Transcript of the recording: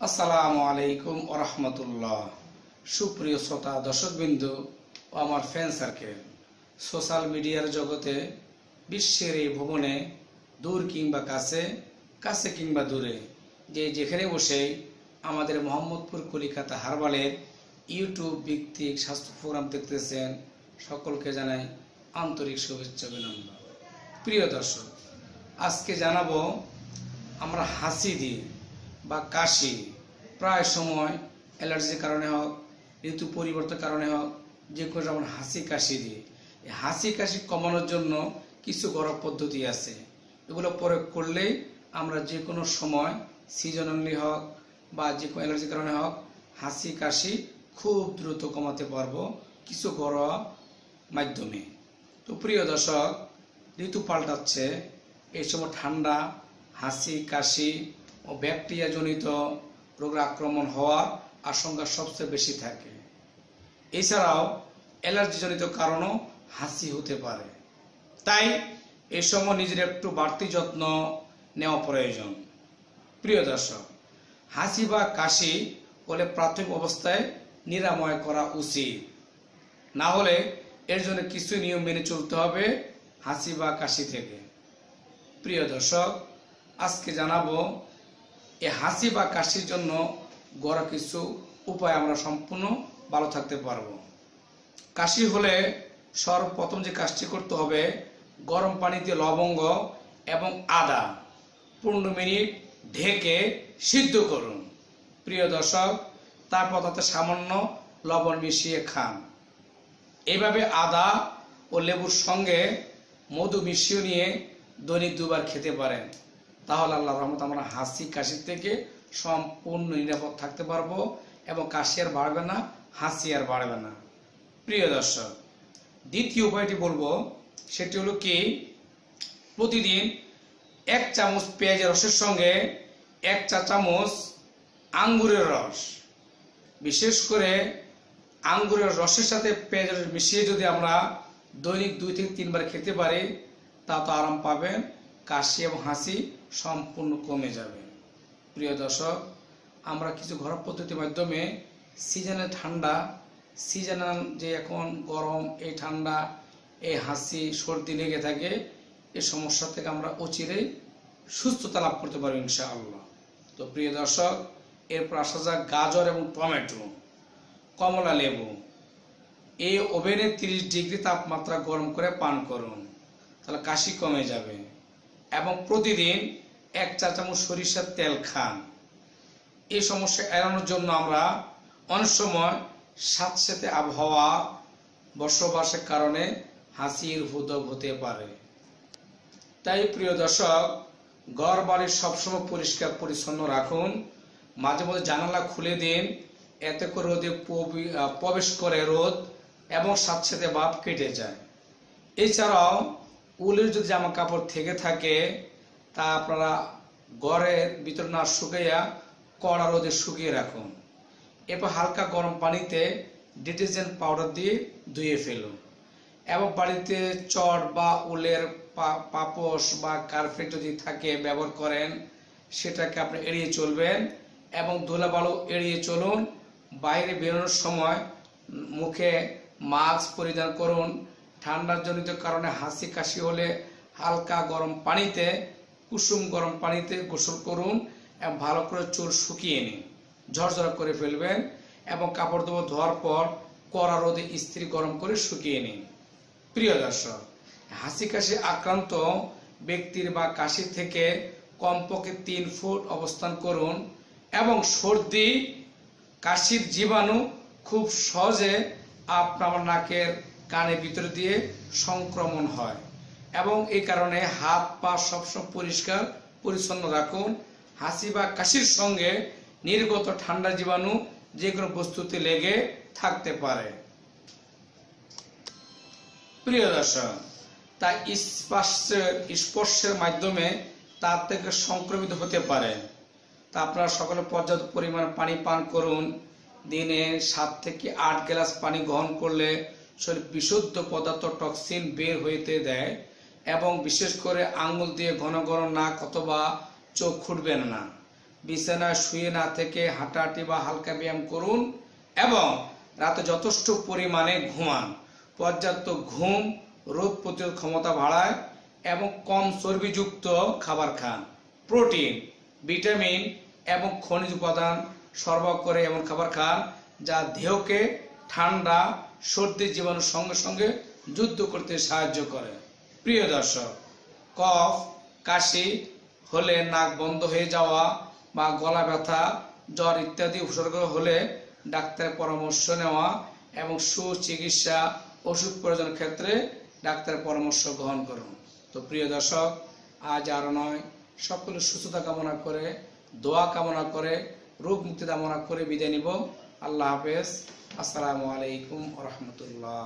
আসসালামু আলাইকুম ওয়া রাহমাতুল্লাহ। সুপ্রিয় শ্রোতা দর্শকবৃন্দ ও আমার ফ্যান সার্কেল, সোশ্যাল মিডিয়ার জগতে বিশ্বের এই ভুবনে দূর কিংবা কাছে, কাছে কিংবা দূরে, যে যেখানে বসে আমাদের মোহাম্মদপুর কলিকাতা হারবালের ইউটিউব ভিত্তিক স্বাস্থ্য প্রোগ্রাম দেখতেছেন, সকলকে জানাই আন্তরিক শুভেচ্ছা অভিনন্দন। প্রিয় দর্শক, আজকে জানাবো আমরা হাসি দিয়ে বা কাশি, প্রায় সময় অ্যালার্জির কারণে হোক, ঋতু পরিবর্তনের কারণে হোক, যে কোনো আমরা হাসি কাশি দিই। এই হাসি কাশি কমানোর জন্য কিছু ঘরোয়া পদ্ধতি আছে। এগুলো প্রয়োগ করলেই আমরা যে কোনো সময় সিজনালি হোক বা যে কোনো অ্যালার্জির কারণে হোক, হাসি কাশি খুব দ্রুত কমাতে পারবো কিছু ঘরোয়া মাধ্যমে। তো প্রিয় দর্শক, ঋতু পাল্টাচ্ছে, এই সময় ঠান্ডা, হাসি কাশি ও ব্যাকটেরিয়া জনিত রোগের আক্রমণ হওয়ার আশঙ্কা সবচেয়ে বেশি থাকে। এছাড়াও অ্যালার্জি জনিত কারণও হাসি হতে পারে। তাই এই সময় নিজের একটু বাড়তি যত্ন নেওয়া প্রয়োজন। প্রিয় দর্শক, হাসি বা কাশি হলে প্রাথমিক অবস্থায় নিরাময় করা উচিত, না হলে এর জন্য কিছু নিয়ম মেনে চলতে হবে হাসি বা কাশি থেকে। প্রিয় দর্শক, আজকে জানাবো এই হাসি বা কাশির জন্য ঘরোয়া কিছু উপায় আমরা সম্পূর্ণ ভালো থাকতে পারবো। কাশি হলে সর্বপ্রথম যে কাজটি করতে হবে, গরম পানিতে লবঙ্গ এবং আদা 15 মিনিট ঢেকে সিদ্ধ করুন। প্রিয় দর্শক, তারপর তাতে সামান্য লবণ মিশিয়ে খান। এইভাবে আদা ও লেবুর সঙ্গে মধু মিশিয়ে নিয়ে দৈনিক 2 বার খেতে পারেন। তাহলে আল্লাহর রহমতে আমরা হাসি কাশি থেকে সম্পূর্ণ নিরাপদ থাকতে পারবো এবং কাশি আর বাড়বে না, হাসি আর বাড়বে না। প্রিয় দর্শক, দ্বিতীয় উপায়টি বলবো, সেটি হলো কি, প্রতিদিন 1 চামচ পেঁয়াজের রসের সঙ্গে 1 চা চামচ আঙ্গুরের রস, বিশেষ করে আঙ্গুরের রসের সাথে পেঁয়াজের রস মিশিয়ে যদি আমরা দৈনিক 2 থেকে 3 বার খেতে পারি, তা তো আরাম পাবেন, কাশি এবং হাসি সম্পূর্ণ কমে যাবে। প্রিয় দর্শক, আমরা কিছু ঘরোয়া পদ্ধতির মাধ্যমে সিজনাল ঠান্ডা, সিজনাল যে এখন গরম, এই ঠান্ডা, এই হাসি সর্দি লেগে থাকে, এই সমস্যা থেকে আমরা অচিরেই সুস্থতা লাভ করতে পারবো ইনশাআল্লাহ। তো প্রিয় দর্শক, এরপর আসা যাক গাজর এবং টমেটো, কমলা লেবু, এই ওভেনে 30 ডিগ্রি তাপমাত্রা গরম করে পান করুন, তাহলে কাশি কমে যাবে। এবং প্রতিদিন 1 চা চামচ সরিষার তেল খান। এই সমস্যা এড়ানোর জন্য আমরা অনেক সময় স্যাঁতসেঁতে আবহাওয়া বসবাসের কারণে হাসির উদ্ভব হতে পারে। তাই প্রিয় দর্শক, ঘর বাড়ি সবসময় পরিষ্কার পরিচ্ছন্ন রাখুন, মাঝে মধ্যে জানালা খুলে দিন, এতে করে রোদে প্রবেশ করে রোদ এবং স্যাঁতসেঁতে ভাব কেটে যায়। এছাড়াও উলের যদি জামা কাপড় থেকে থাকে, তা আপনারা ঘরের ভিতর না শুকাইয়া কড়া রোদে শুকিয়ে রাখুন। এরপর হালকা গরম পানিতে ডিটারজেন্ট পাউডার দিয়ে ধুয়ে ফেলুন। এবং বাড়িতে চট বা উলের পাপোশ বা কার্পেট যদি থাকে ব্যবহার করেন, সেটাকে আপনি এড়িয়ে চলবেন এবং ধুলাবালু এড়িয়ে চলুন। বাইরে বেরোনোর সময় মুখে মাস্ক পরিধান করুন। ঠান্ডার জনিত কারণে হাসি কাশি হলে হালকা গরম পানিতে, কুসুম গরম পানিতে গোসল করুন এবং ভালো করে চুল শুকিয়ে নিন, ঝরঝরা করে ফেলবেন এবং কাপড় ধোয়া ধোয়ার পর কড়া রোদে ইস্ত্রি গরম করে শুকিয়ে নিন। প্রিয় দর্শক, হাসি কাশি আক্রান্ত ব্যক্তির বা কাশি থেকে কমপক্ষে 3 ফুট অবস্থান করুন এবং সর্দি কাশির জীবাণু খুব সহজে আপনার নাকের কানের ভিতর দিয়ে সংক্রমণ হয় এবং এই কারণে হাত পা সবসময় পরিষ্কার পরিচ্ছন্ন রাখুন। হাসি বা কাশির সঙ্গে নির্গত ঠান্ডা জীবাণু যে কোনো বস্তুতে লেগে থাকতে পারে। প্রিয় দর্শক, তাই স্পর্শের মাধ্যমে তার থেকে সংক্রমিত হতে পারে। তা আপনারা সকলে পর্যাপ্ত পরিমাণ পানি পান করুন। দিনে 7 থেকে 8 গ্লাস পানি গ্রহণ করলে শরীর বিশুদ্ধ পদার্থ টক্সিন বের হইতে দেয় এবং বিশেষ করে আঙ্গুল দিয়ে ঘন ঘন নাক অথবা চোখ খুঁটবেন না। বিছানায় শুয়ে না থেকে হাঁটাহাঁটি বা হালকা ব্যায়াম করুন এবং রাতে যথেষ্ট পরিমাণে ঘুমান। পর্যাপ্ত ঘুম রোগ প্রতিরোধ ক্ষমতা বাড়ায় এবং কম চর্বিযুক্ত খাবার খান। প্রোটিন, ভিটামিন এবং খনিজ উপাদান সরবরাহ করে এমন খাবার খান যা দেহকে ঠান্ডা, সর্দি জীবাণুর সঙ্গে সঙ্গে যুদ্ধ করতে সাহায্য করে। প্রিয় দর্শক, কফ, কাশি হলে, নাক বন্ধ হয়ে যাওয়া বা গলা ব্যথা, জ্বর ইত্যাদি উপসর্গ হলে ডাক্তারের পরামর্শ নেওয়া এবং সুচিকিৎসা ওষুধ প্রয়োজনের ক্ষেত্রে ডাক্তারের পরামর্শ গ্রহণ করুন। তো প্রিয় দর্শক, আজ আর নয়, সকলের সুস্থতা কামনা করে, দোয়া কামনা করে, রোগ মুক্তি কামনা করে বিদায় নিব। আল্লাহ হাফেজ। আসসালামু আলাইকুম ওয়া রাহমাতুল্লাহ।